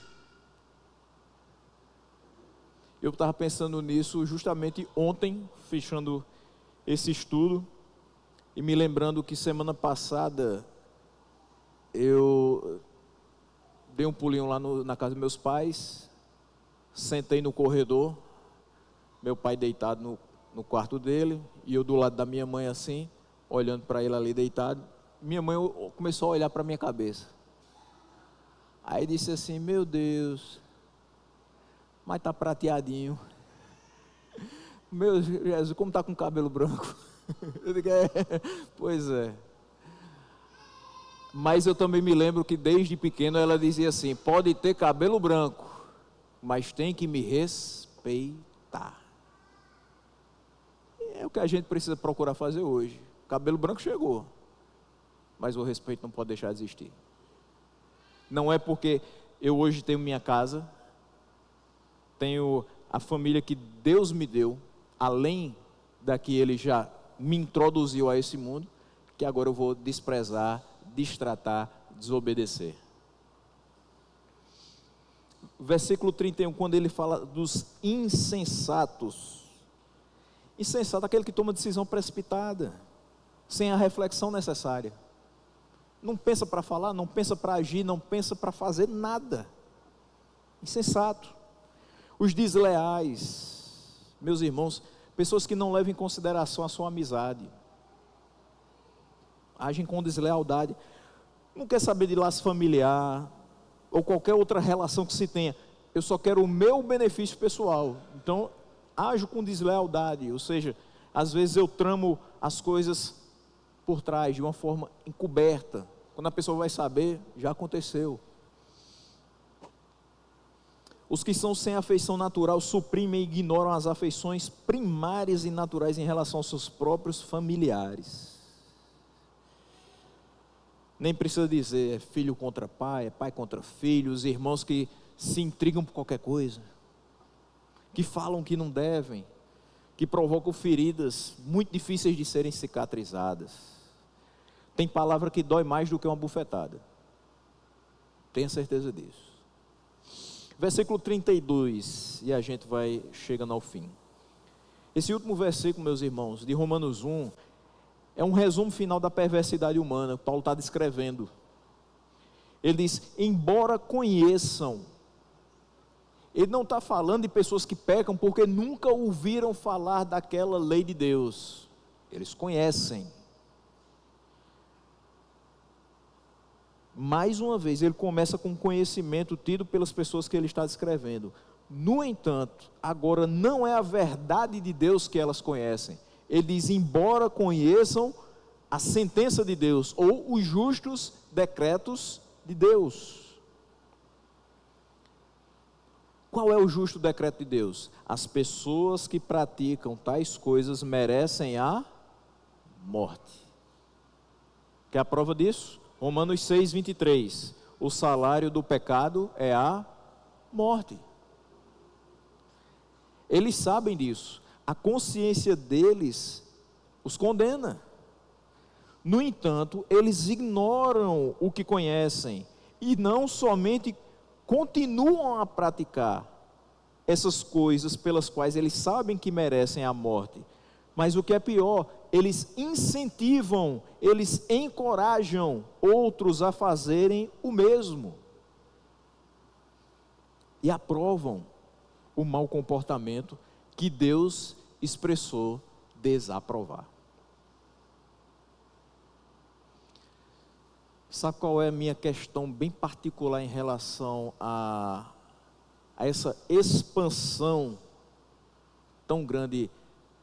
Eu estava pensando nisso justamente ontem, fechando esse estudo, e me lembrando que semana passada eu dei um pulinho lá na casa dos meus pais, sentei no corredor, meu pai deitado no quarto dele, e eu do lado da minha mãe assim, olhando para ele ali deitado. Minha mãe começou a olhar para a minha cabeça. Aí disse assim: meu Deus, mas está prateadinho. Meu Jesus, como está com cabelo branco? Eu digo: pois é. Mas eu também me lembro que desde pequeno ela dizia assim: pode ter cabelo branco, mas tem que me respeitar. É o que a gente precisa procurar fazer hoje. O cabelo branco chegou, mas o respeito não pode deixar de existir. Não é porque eu hoje tenho minha casa, tenho a família que Deus me deu, além da que Ele já me introduziu a esse mundo, que agora eu vou desprezar, destratar, desobedecer. Versículo 31, quando ele fala dos insensatos. Insensato é aquele que toma decisão precipitada, sem a reflexão necessária. Não pensa para falar, não pensa para agir, não pensa para fazer nada. Insensato. Os desleais, meus irmãos, pessoas que não levam em consideração a sua amizade, agem com deslealdade, não quer saber de laço familiar, ou qualquer outra relação que se tenha. Eu só quero o meu benefício pessoal. Então, ajo com deslealdade, ou seja, às vezes eu tramo as coisas por trás, de uma forma encoberta. Quando a pessoa vai saber, já aconteceu. Os que são sem afeição natural suprimem e ignoram as afeições primárias e naturais em relação aos seus próprios familiares. Nem precisa dizer, é filho contra pai, é pai contra filho, os irmãos que se intrigam por qualquer coisa, que falam que não devem, que provocam feridas muito difíceis de serem cicatrizadas. Tem palavra que dói mais do que uma bufetada. Tenha certeza disso. Versículo 32, e a gente vai chegando ao fim. Esse último versículo, meus irmãos, de Romanos 1, é um resumo final da perversidade humana, que Paulo está descrevendo. Ele diz: embora conheçam, ele não está falando de pessoas que pecam porque nunca ouviram falar daquela lei de Deus. Eles conhecem. mais uma vez, ele começa com conhecimento tido pelas pessoas que ele está descrevendo. No entanto, agora não é a verdade de Deus que elas conhecem. Ele diz, embora conheçam a sentença de Deus, ou os justos decretos de Deus. Qual é o justo decreto de Deus? As pessoas que praticam tais coisas merecem a morte. Quer a prova disso? Romanos 6, 23. O salário do pecado é a morte. Eles sabem disso. A consciência deles os condena. No entanto, eles ignoram o que conhecem e não somente continuam a praticar essas coisas pelas quais eles sabem que merecem a morte, mas o que é pior, eles incentivam, eles encorajam outros a fazerem o mesmo e aprovam o mau comportamento que Deus expressou desaprovar. Sabe qual é a minha questão bem particular em relação a essa expansão tão grande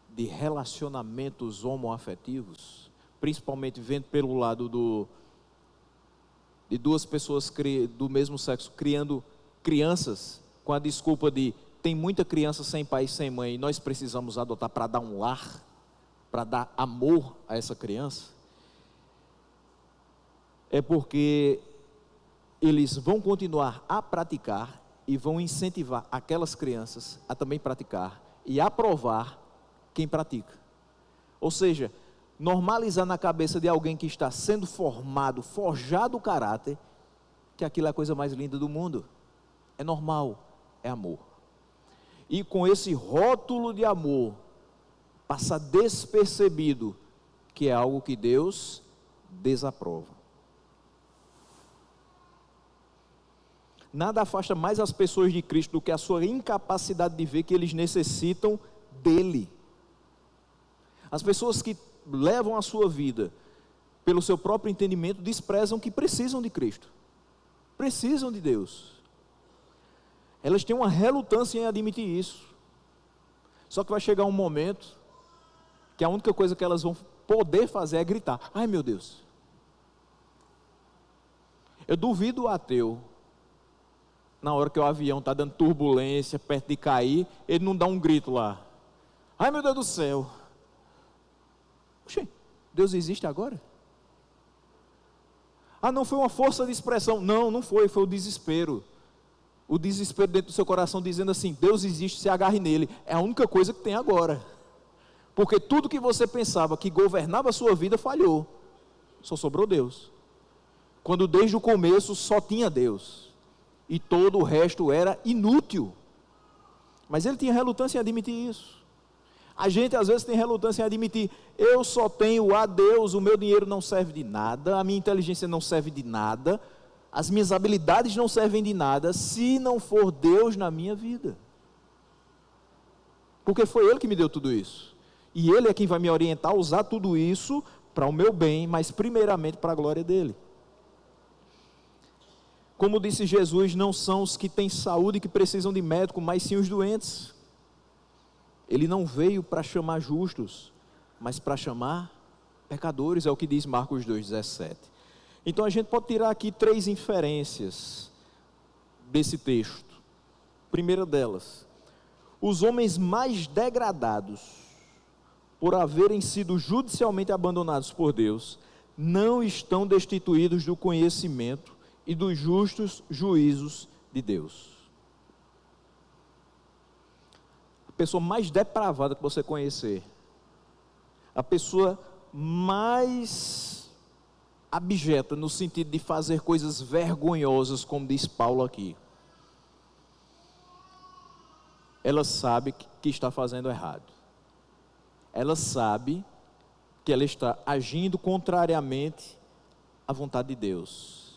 de relacionamentos homoafetivos, principalmente vendo pelo lado de duas pessoas do mesmo sexo criando crianças com a desculpa de tem muita criança sem pai e sem mãe e nós precisamos adotar para dar um lar, para dar amor a essa criança? É porque eles vão continuar a praticar e vão incentivar aquelas crianças a também praticar e aprovar quem pratica. Ou seja, normalizar na cabeça de alguém que está sendo formado, forjado o caráter, que aquilo é a coisa mais linda do mundo. É normal, é amor. E com esse rótulo de amor, passa despercebido que é algo que Deus desaprova. Nada afasta mais as pessoas de Cristo do que a sua incapacidade de ver que eles necessitam dele. As pessoas que levam a sua vida pelo seu próprio entendimento desprezam que precisam de Cristo, precisam de Deus. Elas têm uma relutância em admitir isso. Só que vai chegar um momento que a única coisa que elas vão poder fazer é gritar: ai meu Deus. Eu duvido o ateu, na hora que o avião está dando turbulência, perto de cair, ele não dá um grito lá: ai meu Deus do céu. Oxê, Deus existe agora? Ah, não foi uma força de expressão. Não, não foi, foi o desespero. O desespero dentro do seu coração dizendo assim: Deus existe, se agarre nele. É a única coisa que tem agora. Porque tudo que você pensava que governava a sua vida falhou. Só sobrou Deus. Quando desde o começo só tinha Deus. E todo o resto era inútil. Mas ele tinha relutância em admitir isso. A gente às vezes tem relutância em admitir: eu só tenho a Deus, o meu dinheiro não serve de nada, a minha inteligência não serve de nada, as minhas habilidades não servem de nada, se não for Deus na minha vida. Porque foi Ele que me deu tudo isso. E Ele é quem vai me orientar a usar tudo isso para o meu bem, mas primeiramente para a glória dEle. Como disse Jesus, não são os que têm saúde que precisam de médico, mas sim os doentes. Ele não veio para chamar justos, mas para chamar pecadores, é o que diz Marcos 2,17. Então a gente pode tirar aqui 3 inferências desse texto. Primeira delas: os homens mais degradados, por haverem sido judicialmente abandonados por Deus, não estão destituídos do conhecimento e dos justos juízos de Deus. A pessoa mais depravada que você conhecer, a pessoa mais abjeta no sentido de fazer coisas vergonhosas, como diz Paulo aqui, ela sabe que está fazendo errado. Ela sabe que ela está agindo contrariamente à vontade de Deus.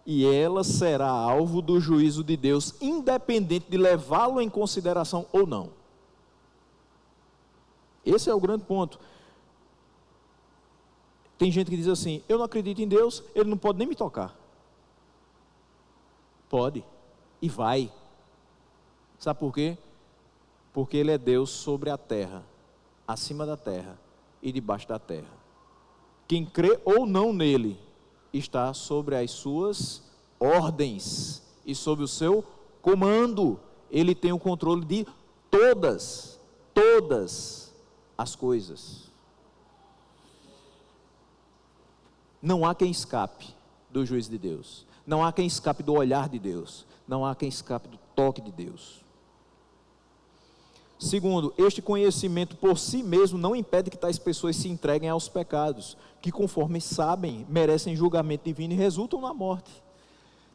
E ela será alvo do juízo de Deus, independente de levá-lo em consideração ou não. Esse é o grande ponto. Tem gente que diz assim: eu não acredito em Deus, Ele não pode nem me tocar. Pode. E vai. Sabe por quê? Porque Ele é Deus sobre a terra, acima da terra e debaixo da terra. Quem crê ou não nele está sobre as suas ordens e sob o seu comando. Ele tem o controle de todas as coisas. Não há quem escape do juízo de Deus. Não há quem escape do olhar de Deus. Não há quem escape do toque de Deus. Segundo, este conhecimento por si mesmo não impede que tais pessoas se entreguem aos pecados, que conforme sabem, merecem julgamento divino e resultam na morte.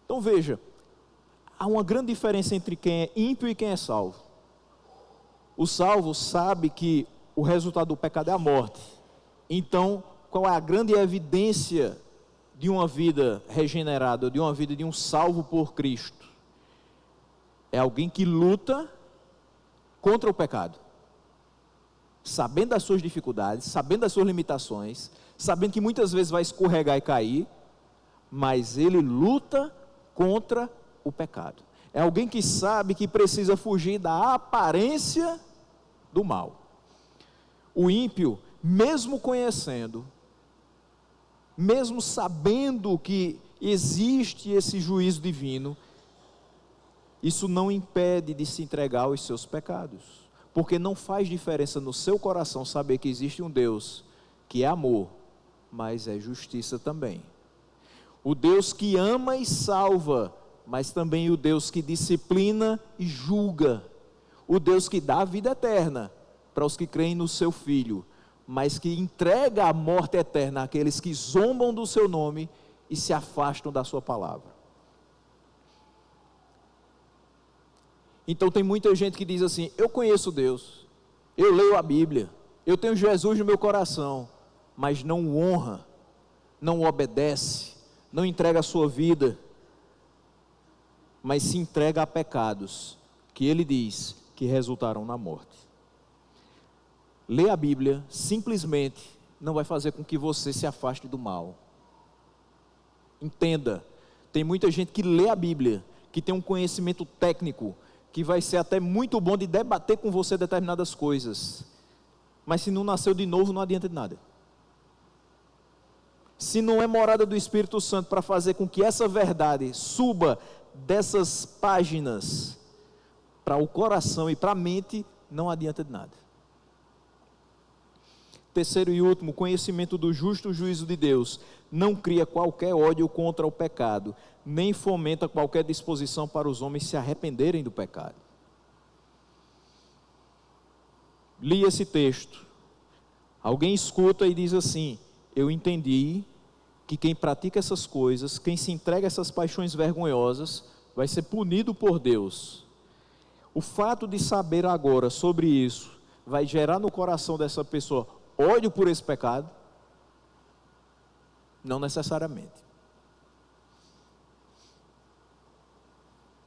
Então veja, há uma grande diferença entre quem é ímpio e quem é salvo. O salvo sabe que o resultado do pecado é a morte. Então, qual é a grande evidência de uma vida regenerada, de uma vida de um salvo por Cristo? É alguém que luta contra o pecado, sabendo das suas dificuldades, sabendo das suas limitações, sabendo que muitas vezes vai escorregar e cair, mas ele luta contra o pecado. É alguém que sabe que precisa fugir da aparência do mal. O ímpio, mesmo conhecendo, mesmo sabendo que existe esse juízo divino, isso não impede de se entregar aos seus pecados, porque não faz diferença no seu coração saber que existe um Deus que é amor, mas é justiça também. O Deus que ama e salva, mas também o Deus que disciplina e julga. O Deus que dá a vida eterna para os que creem no seu Filho, mas que entrega a morte eterna àqueles que zombam do seu nome e se afastam da sua palavra. Então tem muita gente que diz assim: eu conheço Deus, eu leio a Bíblia, eu tenho Jesus no meu coração, mas não o honra, não o obedece, não entrega a sua vida, mas se entrega a pecados que ele diz que resultarão na morte. Ler a Bíblia simplesmente não vai fazer com que você se afaste do mal. Entenda, tem muita gente que lê a Bíblia, que tem um conhecimento técnico, que vai ser até muito bom de debater com você determinadas coisas, mas se não nasceu de novo, não adianta de nada. Se não é morada do Espírito Santo para fazer com que essa verdade suba dessas páginas para o coração e para a mente, não adianta de nada. Terceiro e último, conhecimento do justo juízo de Deus não cria qualquer ódio contra o pecado, nem fomenta qualquer disposição para os homens se arrependerem do pecado. Li esse texto, alguém escuta e diz assim: eu entendi que quem pratica essas coisas, quem se entrega a essas paixões vergonhosas, vai ser punido por Deus. O fato de saber agora sobre isso, vai gerar no coração dessa pessoa ódio por esse pecado? Não necessariamente.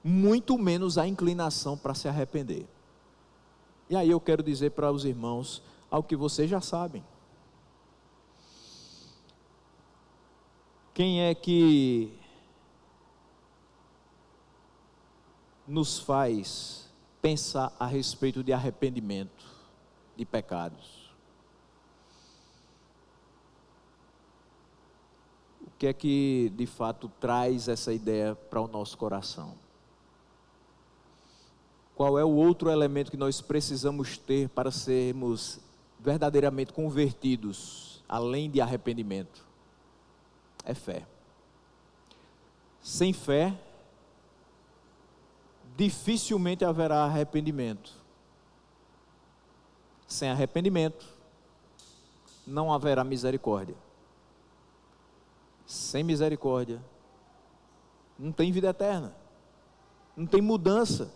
Muito menos a inclinação para se arrepender. E aí eu quero dizer para os irmãos algo que vocês já sabem. Quem é que nos faz pensar a respeito de arrependimento de pecados? O que é que de fato traz essa ideia para o nosso coração? Qual é o outro elemento que nós precisamos ter para sermos verdadeiramente convertidos, além de arrependimento? É fé. Sem fé, dificilmente haverá arrependimento. Sem arrependimento, não haverá misericórdia. Sem misericórdia, não tem vida eterna, não tem mudança.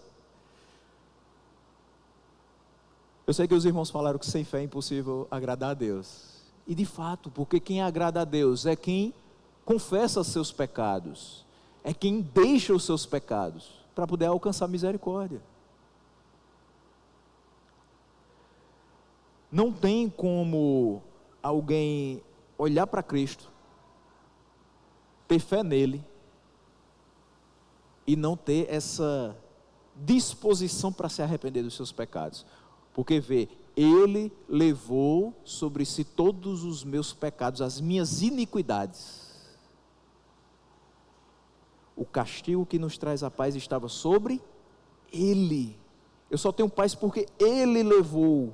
Eu sei que os irmãos falaram que sem fé é impossível agradar a Deus. E de fato, porque quem agrada a Deus é quem confessa seus pecados, é quem deixa os seus pecados para poder alcançar misericórdia. Não tem como alguém olhar para Cristo, ter fé nele e não ter essa disposição para se arrepender dos seus pecados. Porque vê, ele levou sobre si todos os meus pecados, as minhas iniquidades. O castigo que nos traz a paz estava sobre ele. Eu só tenho paz porque ele levou.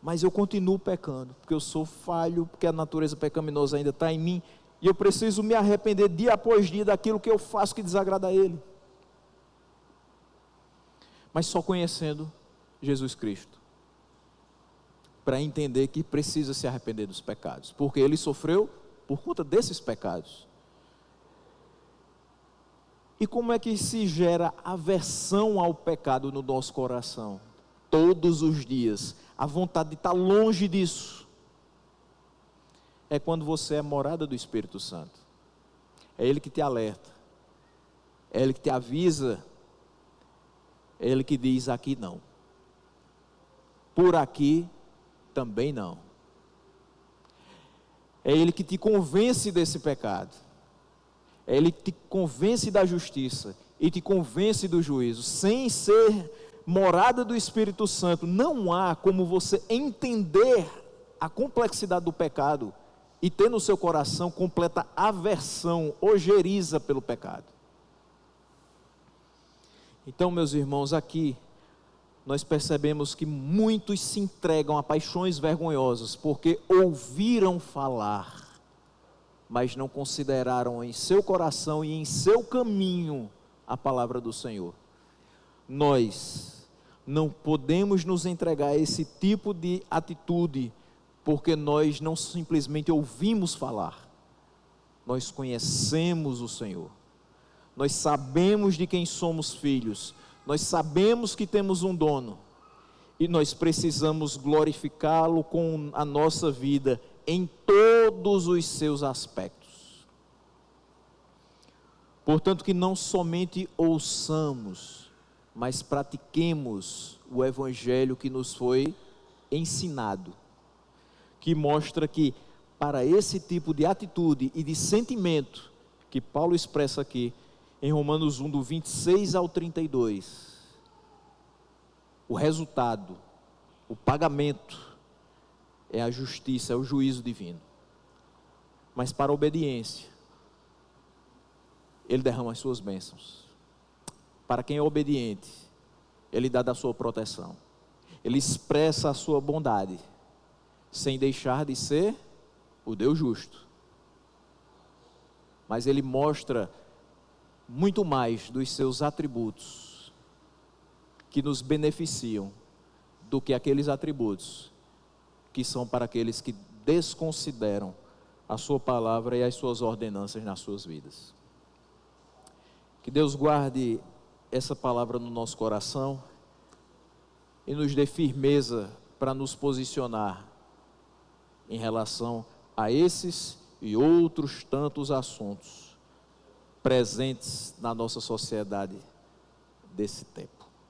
Mas eu continuo pecando, porque eu sou falho, porque a natureza pecaminosa ainda está em mim, e eu preciso me arrepender dia após dia daquilo que eu faço que desagrada a ele. Mas só conhecendo Jesus Cristo, para entender que precisa se arrepender dos pecados, porque ele sofreu por conta desses pecados. E como é que se gera aversão ao pecado no nosso coração? Todos os dias, a vontade de estar longe disso, é quando você é morada do Espírito Santo. É ele que te alerta, é ele que te avisa, é ele que diz: aqui não, por aqui também não. É ele que te convence desse pecado, é ele que te convence da justiça e te convence do juízo. Sem ser morada do Espírito Santo, não há como você entender a complexidade do pecado e ter no seu coração completa aversão, ojeriza pelo pecado. Então, meus irmãos, aqui nós percebemos que muitos se entregam a paixões vergonhosas porque ouviram falar, mas não consideraram em seu coração e em seu caminho a palavra do Senhor. Nós não podemos nos entregar a esse tipo de atitude porque nós não simplesmente ouvimos falar, nós conhecemos o Senhor, nós sabemos de quem somos filhos, nós sabemos que temos um dono e nós precisamos glorificá-lo com a nossa vida em todos os seus aspectos. Portanto, que não somente ouçamos, mas pratiquemos o evangelho que nos foi ensinado, que mostra que para esse tipo de atitude e de sentimento que Paulo expressa aqui em Romanos 1, do 26 ao 32, o resultado, o pagamento é a justiça, é o juízo divino. Mas para a obediência, ele derrama as suas bênçãos. Para quem é obediente, ele dá da sua proteção, ele expressa a sua bondade, sem deixar de ser o Deus justo. Mas ele mostra muito mais dos seus atributos que nos beneficiam do que aqueles atributos que são para aqueles que desconsideram a sua palavra e as suas ordenanças nas suas vidas. Que Deus guarde essa palavra no nosso coração e nos dê firmeza para nos posicionar em relação a esses e outros tantos assuntos presentes na nossa sociedade desse tempo.